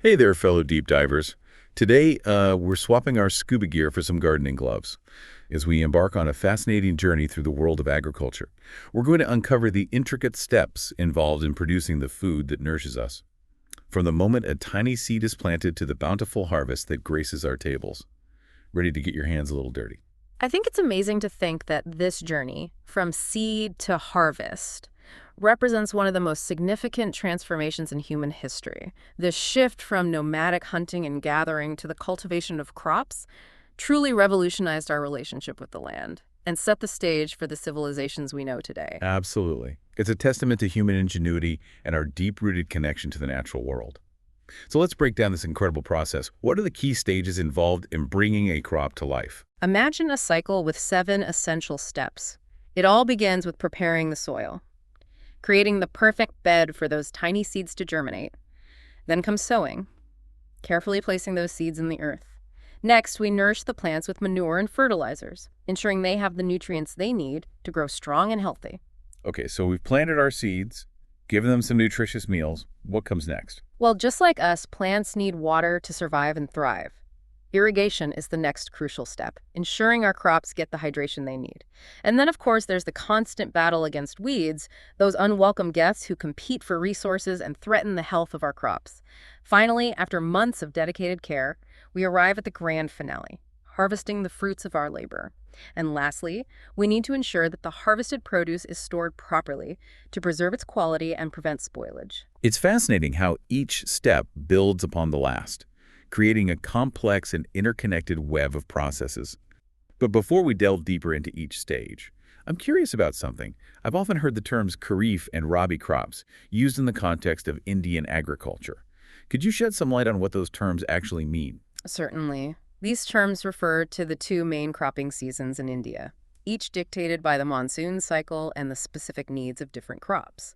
Hey there, fellow deep divers. Today, we're swapping our scuba gear for some gardening gloves as we embark on a fascinating journey through the world of agriculture. We're going to uncover the intricate steps involved in producing the food that nourishes us, from the moment a tiny seed is planted to the bountiful harvest that graces our tables. Ready to get your hands a little dirty? I think it's amazing to think that this journey, from seed to harvest, represents one of the most significant transformations in human history. This shift from nomadic hunting and gathering to the cultivation of crops truly revolutionized our relationship with the land and set the stage for the civilizations we know today. Absolutely. It's a testament to human ingenuity and our deep-rooted connection to the natural world. So let's break down this incredible process. What are the key stages involved in bringing a crop to life? Imagine a cycle with 7 essential steps. It all begins with preparing the soil, creating the perfect bed for those tiny seeds to germinate. Then comes sowing, carefully placing those seeds in the earth. Next, we nourish the plants with manure and fertilizers, ensuring they have the nutrients they need to grow strong and healthy. Okay, so we've planted our seeds, given them some nutritious meals. What comes next? Well, just like us, plants need water to survive and thrive. Irrigation is the next crucial step, ensuring our crops get the hydration they need. And then, of course, there's the constant battle against weeds, those unwelcome guests who compete for resources and threaten the health of our crops. Finally, after months of dedicated care, we arrive at the grand finale, harvesting the fruits of our labor. And lastly, we need to ensure that the harvested produce is stored properly to preserve its quality and prevent spoilage. It's fascinating how each step builds upon the last, creating a complex and interconnected web of processes. But before we delve deeper into each stage, I'm curious about something. I've often heard the terms kharif and rabi crops used in the context of Indian agriculture. Could you shed some light on what those terms actually mean? Certainly. These terms refer to the two main cropping seasons in India, each dictated by the monsoon cycle and the specific needs of different crops.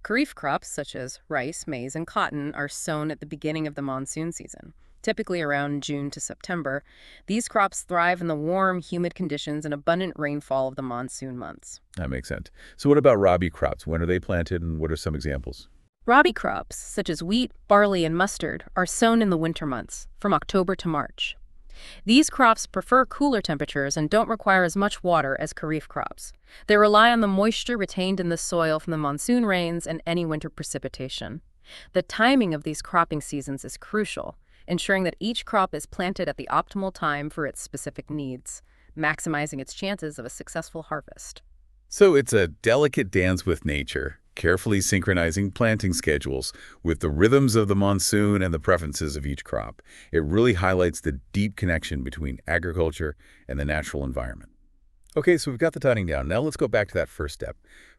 Kharif crops such as rice, maize, and cotton are sown at the beginning of the monsoon season, typically around June to September. These crops thrive in the warm, humid conditions and abundant rainfall of the monsoon months. That makes sense. So what about rabi crops? When are they planted and what are some examples? Rabi crops, such as wheat, barley, and mustard, are sown in the winter months, from October to March. These crops prefer cooler temperatures and don't require as much water as kharif crops. They rely on the moisture retained in the soil from the monsoon rains and any winter precipitation. The timing of these cropping seasons is crucial, ensuring that each crop is planted at the optimal time for its specific needs, maximizing its chances of a successful harvest. So it's a delicate dance with nature, carefully synchronizing planting schedules with the rhythms of the monsoon and the preferences of each crop. It really highlights the deep connection between agriculture and the natural environment. Okay, so we've got the timing down. Now let's go back to that first step,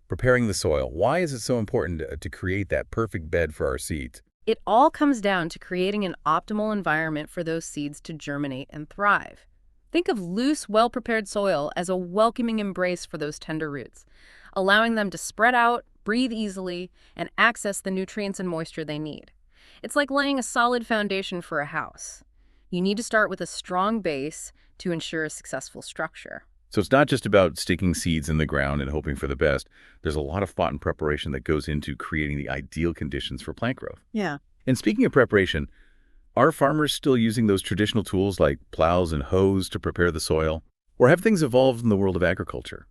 preparing the soil. Why is it so important to create that perfect bed for our seeds? It all comes down to creating an optimal environment for those seeds to germinate and thrive. Think of loose, well-prepared soil as a welcoming embrace for those tender roots, allowing them to spread out, breathe easily, and access the nutrients and moisture they need. It's like laying a solid foundation for a house. You need to start with a strong base to ensure a successful structure. So it's not just about sticking seeds in the ground and hoping for the best. There's a lot of thought and preparation that goes into creating the ideal conditions for plant growth. Yeah. And speaking of preparation, are farmers still using those traditional tools like plows and hoes to prepare the soil? Or have things evolved in the world of agriculture?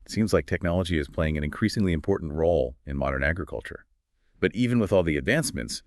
It seems like technology is playing an increasingly important role in modern agriculture. But even with all the advancements,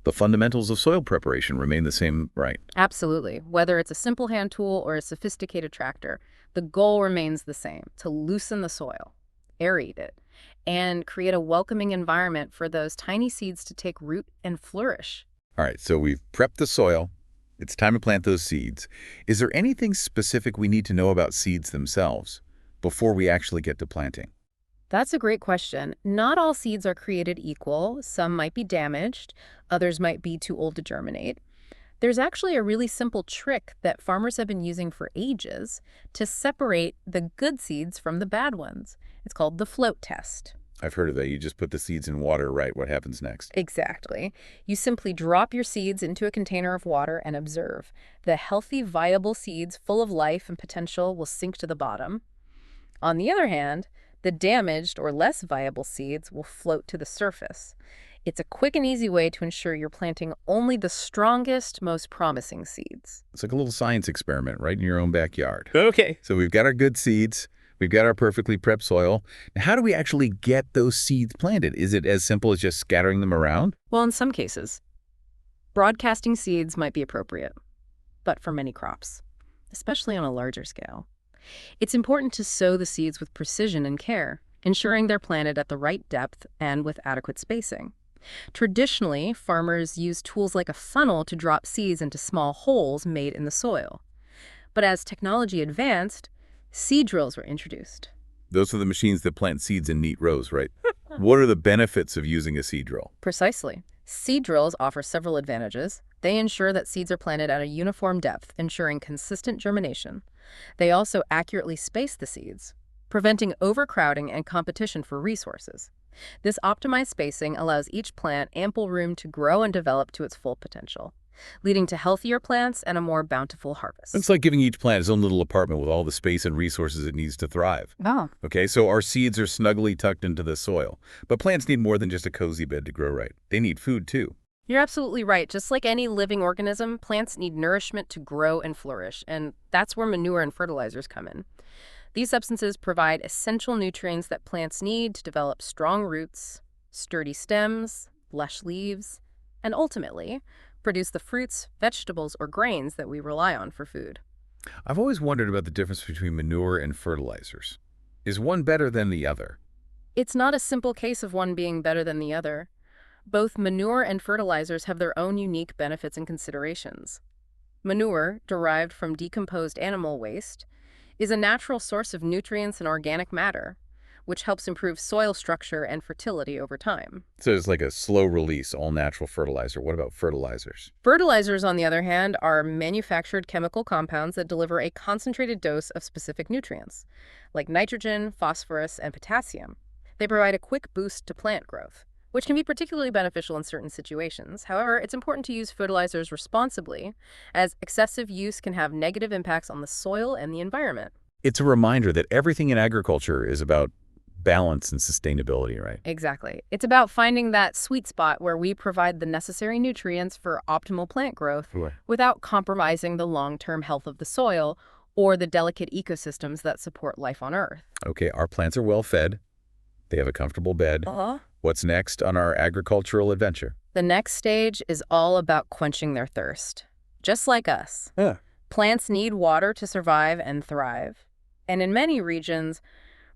the fundamentals of soil preparation remain the same, right? Absolutely. Whether it's a simple hand tool or a sophisticated tractor, the goal remains the same, to loosen the soil, aerate it, and create a welcoming environment for those tiny seeds to take root and flourish. All right, so we've prepped the soil. It's time to plant those seeds. Is there anything specific we need to know about seeds themselves before we actually get to planting? That's a great question. Not all seeds are created equal. Some might be damaged, others might be too old to germinate. There's actually a really simple trick that farmers have been using for ages to separate the good seeds from the bad ones. It's called the float test. I've heard of that. You just put the seeds in water, right? What happens next? Exactly. You simply drop your seeds into a container of water and observe. The healthy, viable seeds full of life and potential will sink to the bottom. On the other hand, the damaged or less viable seeds will float to the surface. It's a quick and easy way to ensure you're planting only the strongest, most promising seeds. It's like a little science experiment right in your own backyard. Okay. So we've got our good seeds. We've got our perfectly prepped soil. Now, how do we actually get those seeds planted? Is it as simple as just scattering them around? Well, in some cases, broadcasting seeds might be appropriate, but for many crops, especially on a larger scale, it's important to sow the seeds with precision and care, ensuring they're planted at the right depth and with adequate spacing. Traditionally, farmers use tools like a funnel to drop seeds into small holes made in the soil. But as technology advanced, seed drills were introduced. Those are the machines that plant seeds in neat rows, right? What are the benefits of using a seed drill? Precisely. Seed drills offer several advantages. They ensure that seeds are planted at a uniform depth, ensuring consistent germination. They also accurately space the seeds, preventing overcrowding and competition for resources. This optimized spacing allows each plant ample room to grow and develop to its full potential, leading to healthier plants and a more bountiful harvest. It's like giving each plant its own little apartment with all the space and resources it needs to thrive. Oh. Okay, so our seeds are snugly tucked into the soil. But plants need more than just a cozy bed to grow right. They need food, too. You're absolutely right. Just like any living organism, plants need nourishment to grow and flourish, and that's where manure and fertilizers come in. These substances provide essential nutrients that plants need to develop strong roots, sturdy stems, lush leaves, and ultimately produce the fruits, vegetables, or grains that we rely on for food. I've always wondered about the difference between manure and fertilizers. Is one better than the other? It's not a simple case of one being better than the other. Both manure and fertilizers have their own unique benefits and considerations. Manure, derived from decomposed animal waste, is a natural source of nutrients and organic matter, which helps improve soil structure and fertility over time. So it's like a slow-release, all-natural fertilizer. What about fertilizers? Fertilizers, on the other hand, are manufactured chemical compounds that deliver a concentrated dose of specific nutrients, like nitrogen, phosphorus, and potassium. They provide a quick boost to plant growth, which can be particularly beneficial in certain situations. However, it's important to use fertilizers responsibly, as excessive use can have negative impacts on the soil and the environment. It's a reminder that everything in agriculture is about balance and sustainability, right? Exactly. It's about finding that sweet spot where we provide the necessary nutrients for optimal plant growth without compromising the long-term health of the soil or the delicate ecosystems that support life on Earth. Okay, our plants are well fed. They have a comfortable bed. What's next on our agricultural adventure? The next stage is all about quenching their thirst. Just like us. Plants need water to survive and thrive. And in many regions,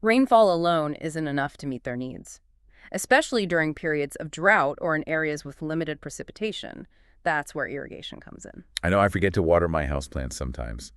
rainfall alone isn't enough to meet their needs. Especially during periods of drought or in areas with limited precipitation. That's where irrigation comes in. I know I forget to water my houseplants sometimes,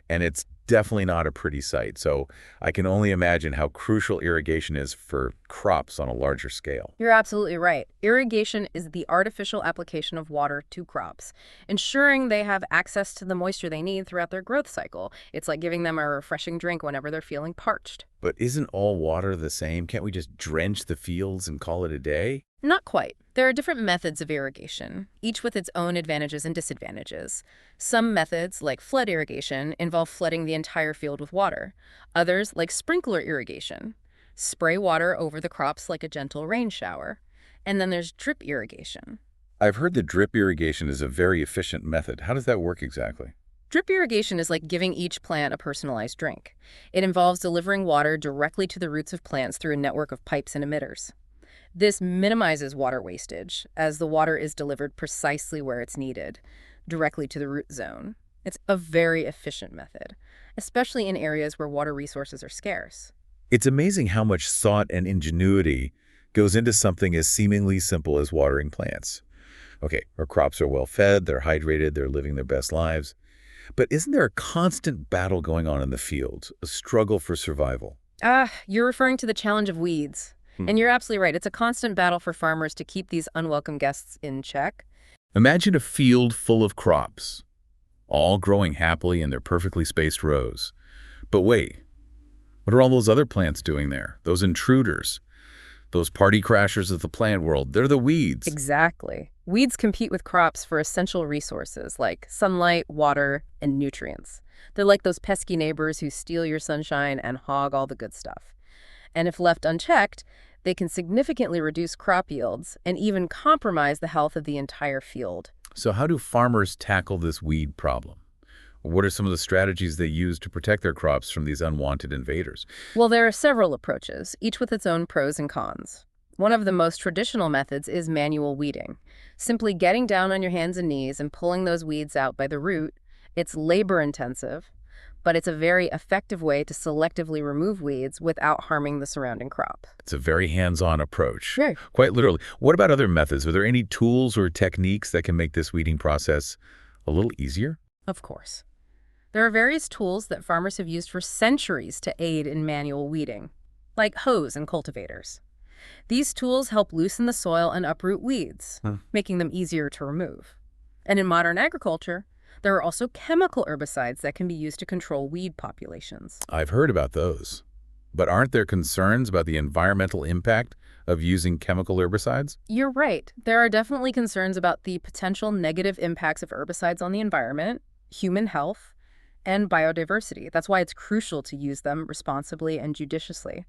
and it's definitely not a pretty sight. So I can only imagine how crucial irrigation is for crops on a larger scale. You're absolutely right. Irrigation is the artificial application of water to crops, ensuring they have access to the moisture they need throughout their growth cycle. It's like giving them a refreshing drink whenever they're feeling parched. But isn't all water the same? Can't we just drench the fields and call it a day? Not quite. There are different methods of irrigation, each with its own advantages and disadvantages. Some methods, like flood irrigation, involve flooding the entire field with water. Others, like sprinkler irrigation, spray water over the crops like a gentle rain shower. And then there's drip irrigation. I've heard that drip irrigation is a very efficient method. How does that work exactly? Drip irrigation is like giving each plant a personalized drink. It involves delivering water directly to the roots of plants through a network of pipes and emitters. This minimizes water wastage, as the water is delivered precisely where it's needed, directly to the root zone. It's a very efficient method, especially in areas where water resources are scarce. It's amazing how much thought and ingenuity goes into something as seemingly simple as watering plants. Okay, our crops are well fed, they're hydrated, they're living their best lives. But isn't there a constant battle going on in the field, a struggle for survival? You're referring to the challenge of weeds. And you're absolutely right. It's a constant battle for farmers to keep these unwelcome guests in check. Imagine a field full of crops, all growing happily in their perfectly spaced rows. But wait, what are all those other plants doing there? Those intruders, those party crashers of the plant world, they're the weeds. Exactly. Weeds compete with crops for essential resources like sunlight, water, and nutrients. They're like those pesky neighbors who steal your sunshine and hog all the good stuff. And if left unchecked, They can significantly reduce crop yields and even compromise the health of the entire field. So how do farmers tackle this weed problem? What are some of the strategies they use to protect their crops from these unwanted invaders? Well, there are several approaches, each with its own pros and cons. One of the most traditional methods is manual weeding. Simply getting down on your hands and knees and pulling those weeds out by the root. It's labor-intensive, but it's a very effective way to selectively remove weeds without harming the surrounding crop. It's a very hands-on approach. Right. Quite literally. What about other methods? Are there any tools or techniques that can make this weeding process a little easier? Of course. There are various tools that farmers have used for centuries to aid in manual weeding, like hoes and cultivators. These tools help loosen the soil and uproot weeds, making them easier to remove. And in modern agriculture, there are also chemical herbicides that can be used to control weed populations. I've heard about those. But aren't there concerns about the environmental impact of using chemical herbicides? You're right. There are definitely concerns about the potential negative impacts of herbicides on the environment, human health, and biodiversity. That's why it's crucial to use them responsibly and judiciously,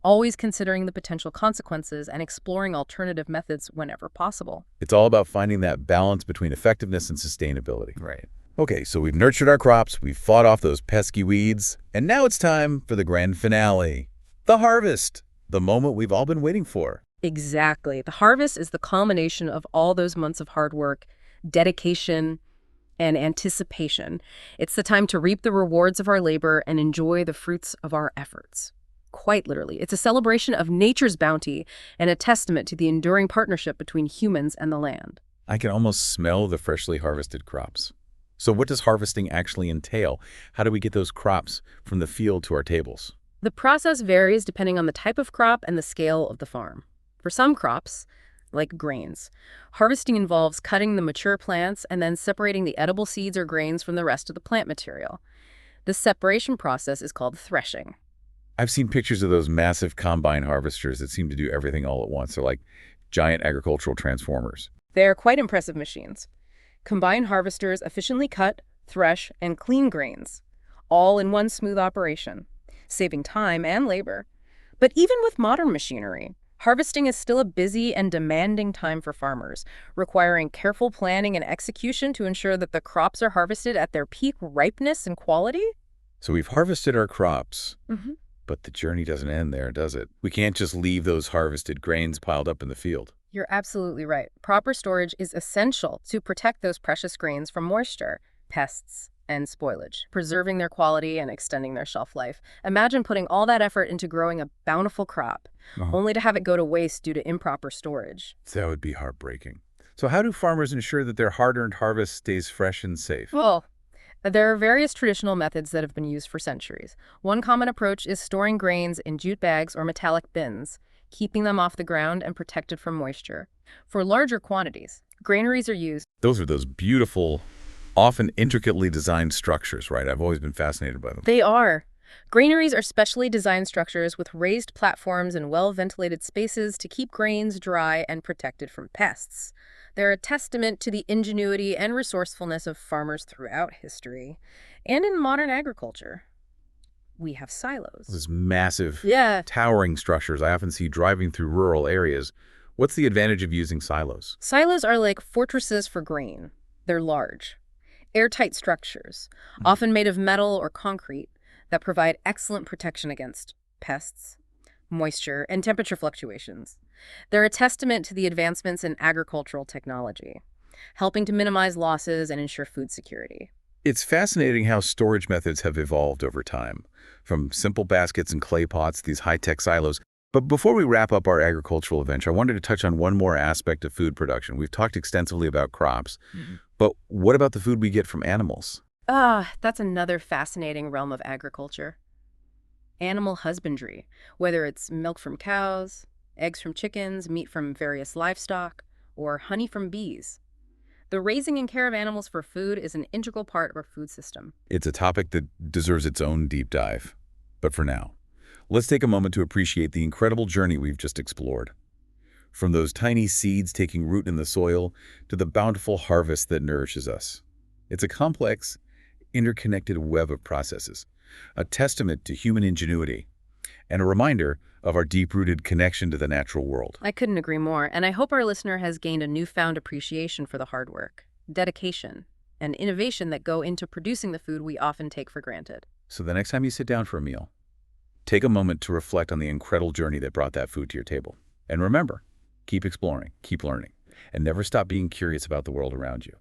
always considering the potential consequences and exploring alternative methods whenever possible. It's all about finding that balance between effectiveness and sustainability. Right. Okay, so we've nurtured our crops, we've fought off those pesky weeds, and now it's time for the grand finale, the harvest, the moment we've all been waiting for. Exactly. The harvest is the culmination of all those months of hard work, dedication, and anticipation. It's the time to reap the rewards of our labor and enjoy the fruits of our efforts. Quite literally. It's a celebration of nature's bounty and a testament to the enduring partnership between humans and the land. I can almost smell the freshly harvested crops. So what does harvesting actually entail? How do we get those crops from the field to our tables? The process varies depending on the type of crop and the scale of the farm. For some crops, like grains, harvesting involves cutting the mature plants and then separating the edible seeds or grains from the rest of the plant material. This separation process is called threshing. I've seen pictures of those massive combine harvesters that seem to do everything all at once. They're like giant agricultural transformers. They are quite impressive machines. Combine harvesters efficiently cut, thresh, and clean grains, all in one smooth operation, saving time and labor. But even with modern machinery, harvesting is still a busy and demanding time for farmers, requiring careful planning and execution to ensure that the crops are harvested at their peak ripeness and quality. So we've harvested our crops, Mm-hmm. but the journey doesn't end there, does it? We can't just leave those harvested grains piled up in the field. You're absolutely right. Proper storage is essential to protect those precious grains from moisture, pests, and spoilage, preserving their quality and extending their shelf life. Imagine putting all that effort into growing a bountiful crop, only to have it go to waste due to improper storage. That would be heartbreaking. So how do farmers ensure that their hard-earned harvest stays fresh and safe? Well, there are various traditional methods that have been used for centuries. One common approach is storing grains in jute bags or metallic bins, keeping them off the ground and protected from moisture. For larger quantities, granaries are used. Those are those beautiful, often intricately designed structures, right? I've always been fascinated by them. They are. Granaries are specially designed structures with raised platforms and well-ventilated spaces to keep grains dry and protected from pests. They're a testament to the ingenuity and resourcefulness of farmers throughout history and in modern agriculture. We have silos. Those massive, Yeah. towering structures I often see driving through rural areas. What's the advantage of using silos? Silos are like fortresses for grain. They're large, airtight structures, often made of metal or concrete, that provide excellent protection against pests, moisture, and temperature fluctuations. They're a testament to the advancements in agricultural technology, helping to minimize losses and ensure food security. It's fascinating how storage methods have evolved over time, from simple baskets and clay pots to these high-tech silos. But before we wrap up our agricultural adventure, I wanted to touch on one more aspect of food production. We've talked extensively about crops, but what about the food we get from animals? That's another fascinating realm of agriculture. Animal husbandry, whether it's milk from cows, eggs from chickens, meat from various livestock, or honey from bees. The raising and care of animals for food is an integral part of our food system. It's a topic that deserves its own deep dive. But for now, let's take a moment to appreciate the incredible journey we've just explored. From those tiny seeds taking root in the soil to the bountiful harvest that nourishes us. It's a complex, interconnected web of processes, a testament to human ingenuity and a reminder of our deep-rooted connection to the natural world. I couldn't agree more, and I hope our listener has gained a newfound appreciation for the hard work, dedication, and innovation that go into producing the food we often take for granted. So the next time you sit down for a meal, take a moment to reflect on the incredible journey that brought that food to your table. And remember, keep exploring, keep learning, and never stop being curious about the world around you.